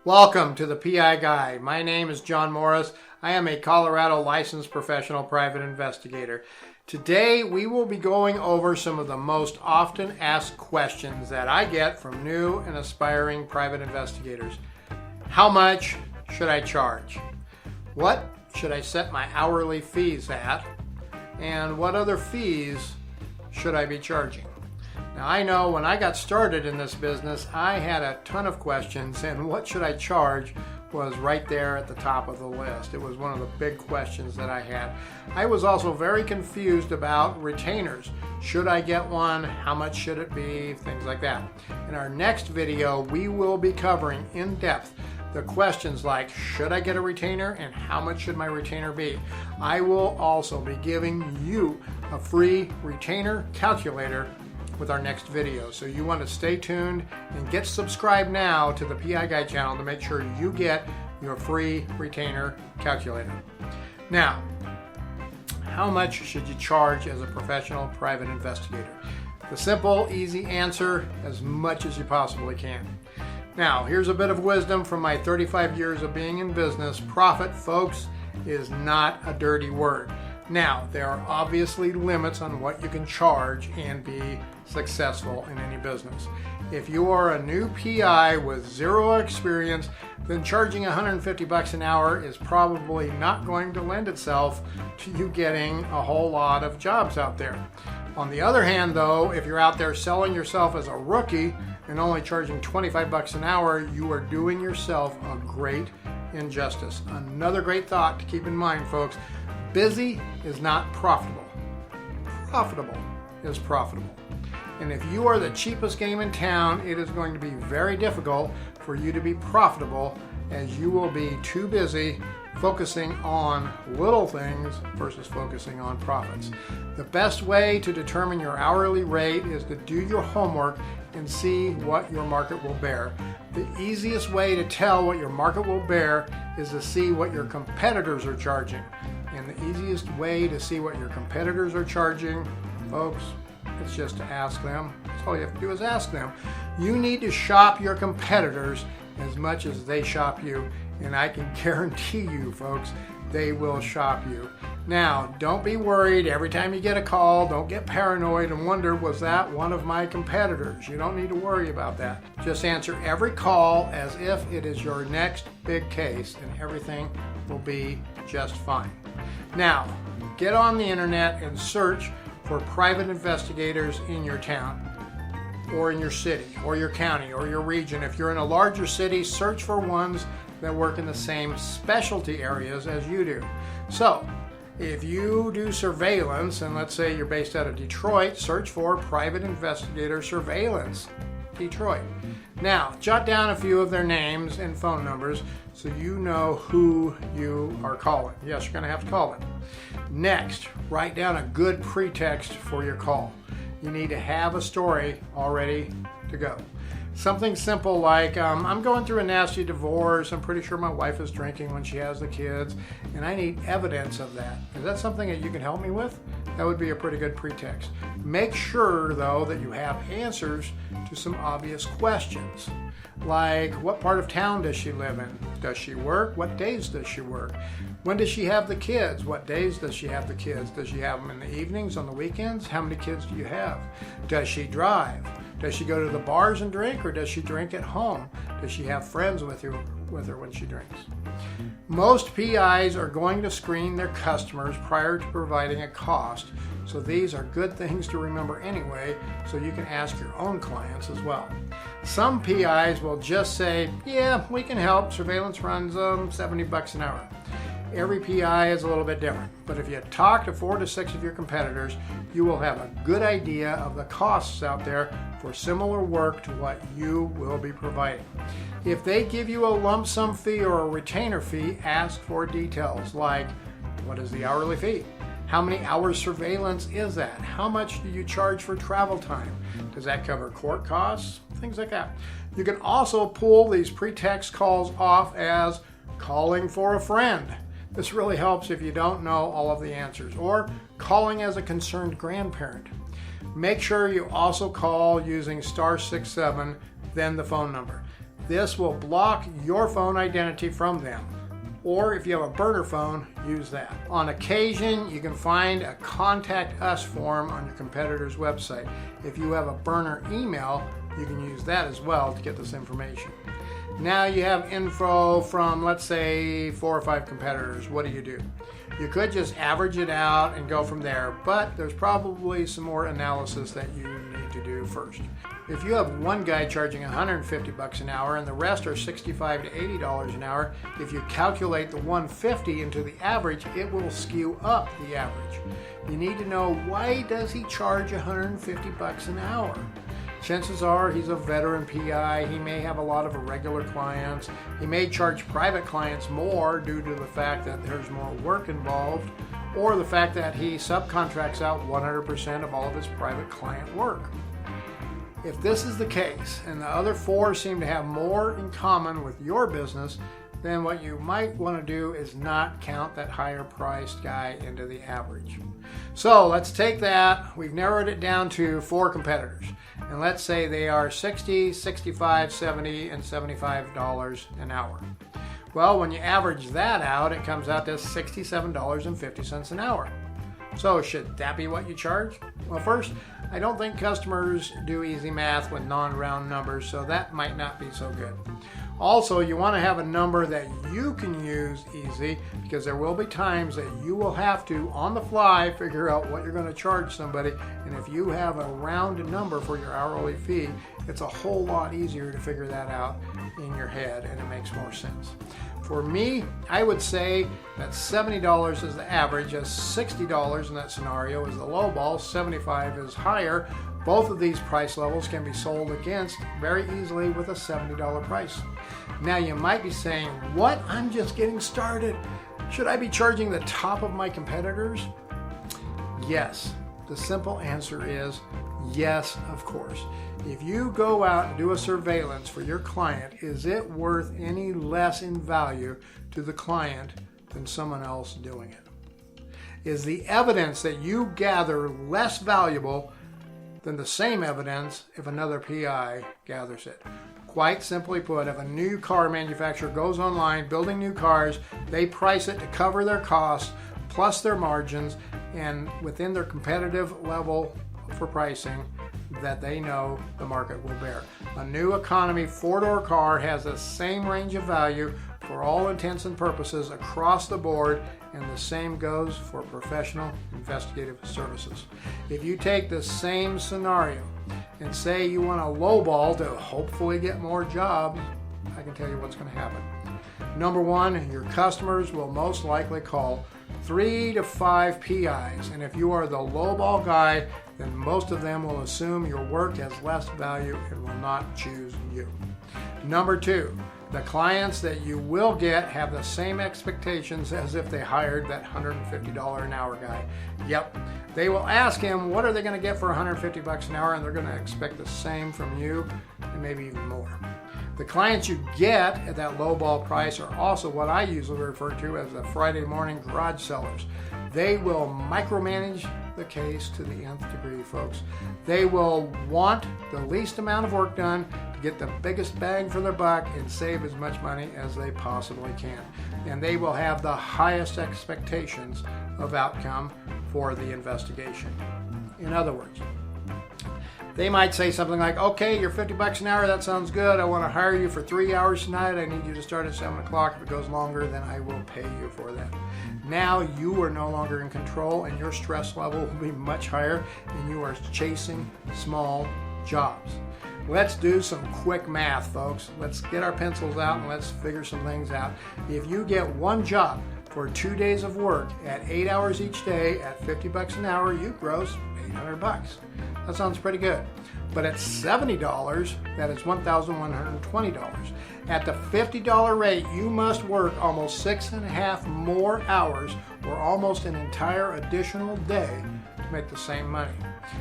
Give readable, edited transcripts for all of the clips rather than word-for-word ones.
Welcome to the PI Guide. My name is John Morris. I am a Colorado licensed professional private investigator. Today we will be going over some of the most often asked questions that I get from new and aspiring private investigators. How much should I charge? What should I set my hourly fees at? And what other fees should I be charging? Now, I know when I got started in this business, I had a ton of questions, and what should I charge was right there at the top of the list. It was one of the big questions that I had. I was also very confused about retainers. Should I get one? How much should it be? Things like that. In our next video, we will be covering in depth the questions like, should I get a retainer and how much should my retainer be? I will also be giving you a free retainer calculator with our next video. So you want to stay tuned and get subscribed now to the PI Guide channel to make sure you get your free retainer calculator. Now, how much should you charge as a professional private investigator? The simple, easy answer, as much as you possibly can. Now, here's a bit of wisdom from my 35 years of being in business. Profit, folks, is not a dirty word. Now, there are obviously limits on what you can charge and be successful in any business. If you are a new PI with zero experience, then charging $150 an hour is probably not going to lend itself to you getting a whole lot of jobs out there. On the other hand, though, if you're out there selling yourself as a rookie and only charging $25 an hour, you are doing yourself a great injustice. Another great thought to keep in mind, folks. Busy is not profitable. Profitable is profitable. And if you are the cheapest game in town, it is going to be very difficult for you to be profitable, as you will be too busy focusing on little things versus focusing on profits. The best way to determine your hourly rate is to do your homework and see what your market will bear. The easiest way to tell what your market will bear is to see what your competitors are charging. And the easiest way to see what your competitors are charging, folks, it's just to ask them. That's all you have to do is ask them. You need to shop your competitors as much as they shop you, and I can guarantee you, folks, they will shop you. Now, don't be worried every time you get a call. Don't get paranoid and wonder, was that one of my competitors? You don't need to worry about that. Just answer every call as if it is your next big case, and everything will be just fine. Now, get on the internet and search for private investigators in your town, or in your city, or your county, or your region. If you're in a larger city, search for ones that work in the same specialty areas as you do. So, if you do surveillance, and let's say you're based out of Detroit, search for Private Investigator Surveillance, Detroit. Now, jot down a few of their names and phone numbers so you know who you are calling. Yes, you're going to have to call them. Next, write down a good pretext for your call. You need to have a story all ready to go. Something simple like, I'm going through a nasty divorce. I'm pretty sure my wife is drinking when she has the kids, and I need evidence of that. Is that something that you can help me with? That would be a pretty good pretext. Make sure, though, that you have answers to some obvious questions. Like, what part of town does she live in? Does she work? What days does she work? When does she have the kids? What days does she have the kids? Does she have them in the evenings, on the weekends? How many kids do you have? Does she drive? Does she go to the bars and drink, or does she drink at home? Does she have friends with her when she drinks? Most PIs are going to screen their customers prior to providing a cost, so these are good things to remember anyway, so you can ask your own clients as well. Some PIs will just say, yeah, we can help. Surveillance runs $70 an hour. Every PI is a little bit different, but if you talk to 4 to 6 of your competitors, you will have a good idea of the costs out there for similar work to what you will be providing. If they give you a lump sum fee or a retainer fee, ask for details like, what is the hourly fee? How many hours surveillance is that? How much do you charge for travel time? Does that cover court costs? Things like that. You can also pull these pretext calls off as calling for a friend. This really helps if you don't know all of the answers, or calling as a concerned grandparent. Make sure you also call using *67, then the phone number. This will block your phone identity from them. Or if you have a burner phone, use that. On occasion, you can find a Contact Us form on your competitor's website. If you have a burner email, you can use that as well to get this information. Now you have info from, let's say, 4 or 5 competitors. What do? You could just average it out and go from there, but there's probably some more analysis that you need to do first. If you have one guy charging $150 an hour and the rest are $65 to $80 an hour, if you calculate the $150 into the average, it will skew up the average. You need to know, why does he charge $150 an hour? Chances are he's a veteran PI, he may have a lot of irregular clients, he may charge private clients more due to the fact that there's more work involved, or the fact that he subcontracts out 100% of all of his private client work. If this is the case, and the other 4 seem to have more in common with your business, then what you might want to do is not count that higher priced guy into the average. So let's take that, we've narrowed it down to 4 competitors, and let's say they are $60, $65, $70, and $75 an hour. Well, when you average that out, it comes out to $67.50 an hour. So should that be what you charge? Well, first, I don't think customers do easy math with non-round numbers, so that might not be so good. Also, you want to have a number that you can use easy, because there will be times that you will have to, on the fly, figure out what you're going to charge somebody, and if you have a round number for your hourly fee, it's a whole lot easier to figure that out in your head, and it makes more sense. For me, I would say that $70 is the average, as $60 in that scenario is the low ball, $75 is higher. Both of these price levels can be sold against very easily with a $70 price. Now you might be saying, what? I'm just getting started. Should I be charging the top of my competitors? Yes. The simple answer is yes, of course. If you go out and do a surveillance for your client, is it worth any less in value to the client than someone else doing it? Is the evidence that you gather less valuable than the same evidence if another PI gathers it? Quite simply put, if a new car manufacturer goes online building new cars, they price it to cover their costs plus their margins, and within their competitive level for pricing that they know the market will bear. A new economy 4-door car has the same range of value for all intents and purposes across the board, and the same goes for professional investigative services. If you take the same scenario and say you want a lowball to hopefully get more jobs, I can tell you what's going to happen. Number one, your customers will most likely call 3 to 5 PIs, and if you are the lowball guy, then most of them will assume your work has less value and will not choose you. Number two, the clients that you will get have the same expectations as if they hired that $150 an hour guy. Yep, they will ask him what are they going to get for $150 an hour, and they're going to expect the same from you and maybe even more. The clients you get at that lowball price are also what I usually refer to as the Friday morning garage sellers. They will micromanage the case to the nth degree, folks. They will want the least amount of work done to get the biggest bang for their buck and save as much money as they possibly can. And they will have the highest expectations of outcome for the investigation. In other words, they might say something like, okay, you're $50 an hour, that sounds good. I want to hire you for 3 hours tonight. I need you to start at 7 o'clock. If it goes longer, then I will pay you for that. Now you are no longer in control, and your stress level will be much higher, and you are chasing small jobs. Let's do some quick math, folks. Let's get our pencils out and let's figure some things out. If you get one job for 2 days of work at 8 hours each day at $50 an hour, you gross $800. That sounds pretty good. But at $70, that is $1,120. At the $50 rate, you must work almost 6.5 more hours, or almost an entire additional day, to make the same money.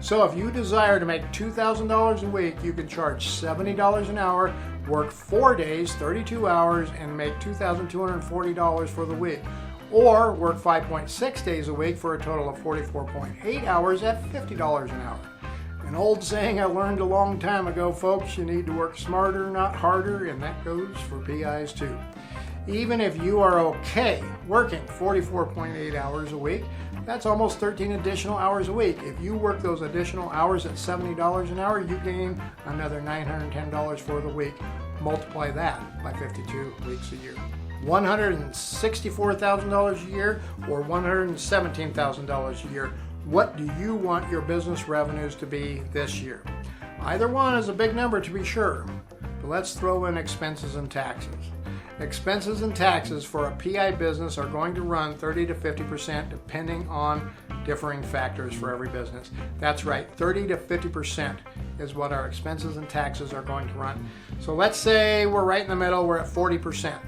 So if you desire to make $2,000 a week, you can charge $70 an hour, work 4 days, 32 hours, and make $2,240 for the week. Or work 5.6 days a week for a total of 44.8 hours at $50 an hour. An old saying I learned a long time ago, folks, you need to work smarter, not harder, and that goes for PIs too. Even if you are okay working 44.8 hours a week, that's almost 13 additional hours a week. If you work those additional hours at $70 an hour, you gain another $910 for the week. Multiply that by 52 weeks a year. $164,000 a year or $117,000 a year. What do you want your business revenues to be this year? Either one is a big number to be sure, but let's throw in expenses and taxes. Expenses and taxes for a PI business are going to run 30 to 50% depending on differing factors for every business. That's right, 30 to 50% is what our expenses and taxes are going to run. So let's say we're right in the middle, we're at 40%.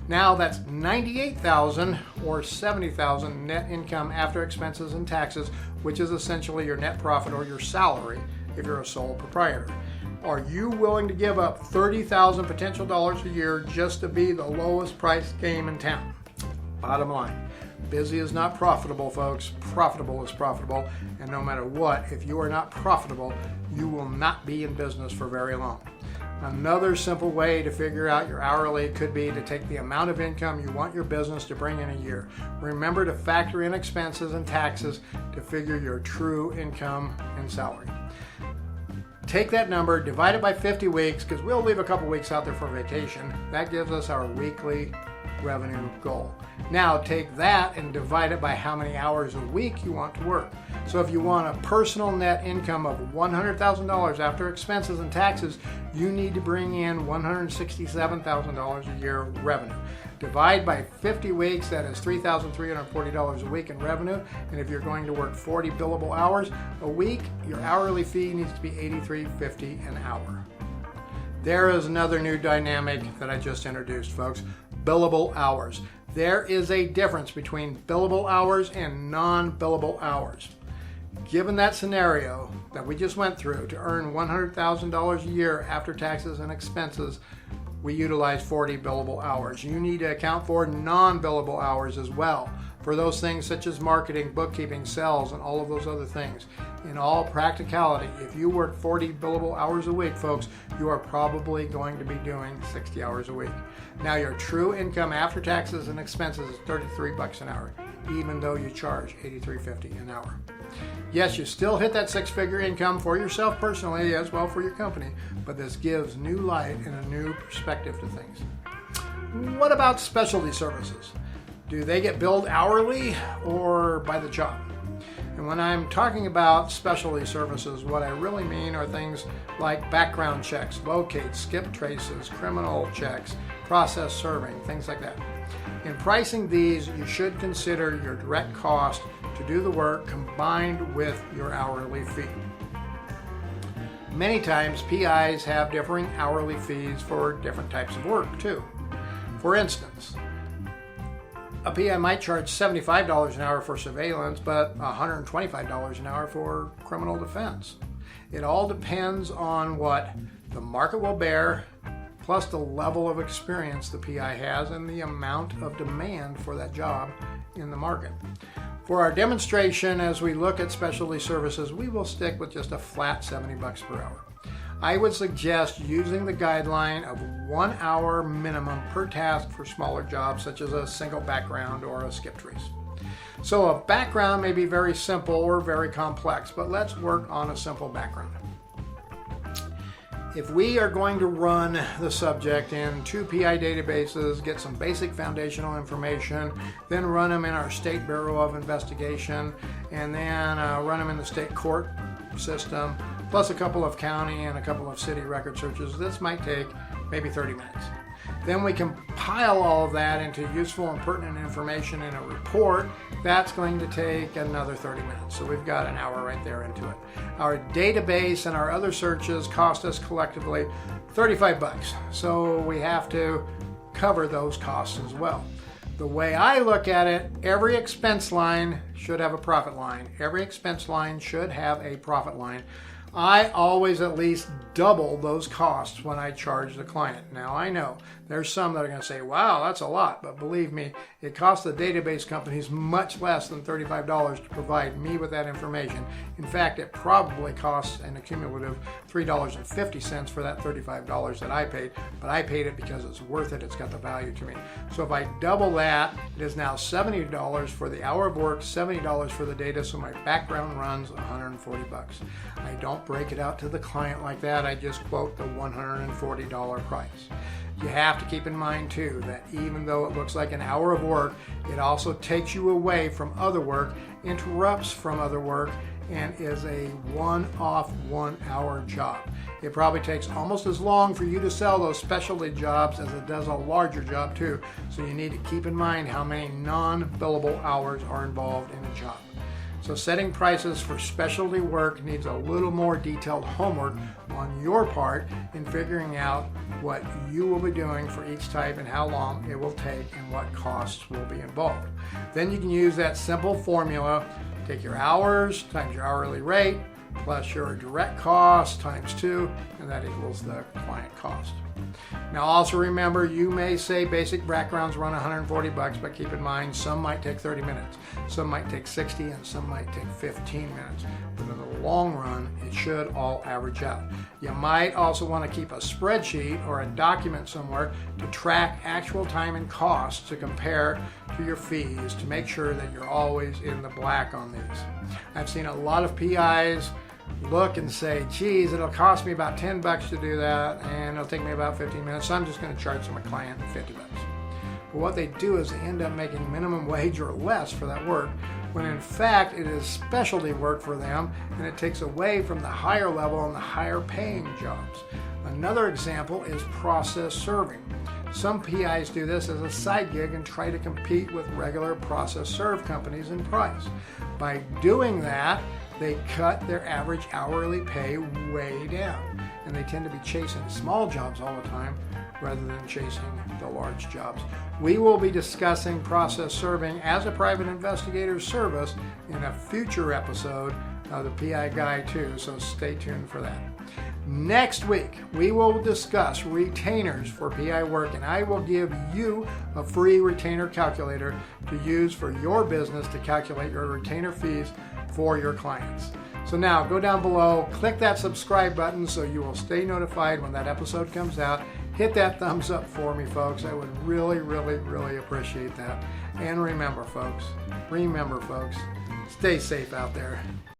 Now that's $98,000 or $70,000 net income after expenses and taxes, which is essentially your net profit or your salary if you're a sole proprietor. Are you willing to give up $30,000 potential dollars a year just to be the lowest price game in town? Bottom line, busy is not profitable, folks. Profitable is profitable. And no matter what, if you are not profitable, you will not be in business for very long. Another simple way to figure out your hourly could be to take the amount of income you want your business to bring in a year. Remember to factor in expenses and taxes to figure your true income and salary. Take that number, divide it by 50 weeks, because we'll leave a couple weeks out there for vacation. That gives us our weekly revenue goal. Now take that and divide it by how many hours a week you want to work. So if you want a personal net income of $100,000 after expenses and taxes, you need to bring in $167,000 a year revenue. Divide by 50 weeks, that is $3,340 a week in revenue. And if you're going to work 40 billable hours a week, your hourly fee needs to be $83.50 an hour. There is another new dynamic that I just introduced, folks. Billable hours. There is a difference between billable hours and non-billable hours. Given that scenario that we just went through, to earn $100,000 a year after taxes and expenses, we utilize 40 billable hours. You need to account for non-billable hours as well, for those things such as marketing, bookkeeping, sales, and all of those other things. In all practicality, if you work 40 billable hours a week, folks, you are probably going to be doing 60 hours a week. Now, your true income after taxes and expenses is $33 an hour, even though you charge $83.50 an hour. Yes, you still hit that six-figure income for yourself personally as well for your company, but this gives new light and a new perspective to things. What about specialty services? Do they get billed hourly or by the job? And when I'm talking about specialty services, what I really mean are things like background checks, locate, skip traces, criminal checks, process serving, things like that. In pricing these, you should consider your direct cost to do the work combined with your hourly fee. Many times, PIs have differing hourly fees for different types of work too. For instance, a PI might charge $75 an hour for surveillance, but $125 an hour for criminal defense. It all depends on what the market will bear, plus the level of experience the PI has and the amount of demand for that job in the market. For our demonstration, as we look at specialty services, we will stick with just a flat $70 per hour. I would suggest using the guideline of 1 hour minimum per task for smaller jobs, such as a single background or a skip trace. So a background may be very simple or very complex, but let's work on a simple background. If we are going to run the subject in 2 PI databases, get some basic foundational information, then run them in our State Bureau of Investigation, and then run them in the state court system, plus a couple of county and a couple of city record searches, this might take maybe 30 minutes. Then we compile all of that into useful and pertinent information in a report. That's going to take another 30 minutes. So we've got an hour right there into it. Our database and our other searches cost us collectively $35. So we have to cover those costs as well. The way I look at it, every expense line should have a profit line. Every expense line should have a profit line. I always at least double those costs when I charge the client. Now I know There's some that are going to say, wow, that's a lot. But believe me, it costs the database companies much less than $35 to provide me with that information. In fact, it probably costs an accumulative $3.50 for that $35 that I paid, but I paid it because it's worth it. It's got the value to me. So if I double that, it is now $70 for the hour of work, $70 for the data, so my background runs $140. I don't break it out to the client like that. I just quote the $140 price. You have to keep in mind too that even though it looks like an hour of work, it also takes you away from other work, interrupts from other work, and is a one-off 1 hour job. It probably takes almost as long for you to sell those specialty jobs as it does a larger job too. So you need to keep in mind how many non-billable hours are involved in a job. So setting prices for specialty work needs a little more detailed homework on your part in figuring out what you will be doing for each type and how long it will take and what costs will be involved. Then you can use that simple formula, take your hours times your hourly rate plus your direct cost times 2, and that equals the client cost. Now also remember, you may say basic backgrounds run $140, but keep in mind some might take 30 minutes, some might take 60, and some might take 15 minutes. But in the long run, it should all average out. You might also want to keep a spreadsheet or a document somewhere to track actual time and costs to compare to your fees to make sure that you're always in the black on these. I've seen a lot of PIs look and say, geez, it'll cost me about $10 to do that, and it'll take me about 15 minutes, so I'm just going to charge my client $50. But what they do is they end up making minimum wage or less for that work, when in fact it is specialty work for them, and it takes away from the higher level and the higher paying jobs. Another example is process serving. Some PIs do this as a side gig and try to compete with regular process serve companies in price. By doing that, they cut their average hourly pay way down, and they tend to be chasing small jobs all the time rather than chasing the large jobs. We will be discussing process serving as a private investigator service in a future episode of the PI Guide too, so stay tuned for that. Next week, we will discuss retainers for PI work, and I will give you a free retainer calculator to use for your business to calculate your retainer fees for your clients. So now go down below, click that subscribe button so you will stay notified when that episode comes out. Hit that thumbs up for me, folks. I would really, really, really appreciate that. And remember, folks, stay safe out there.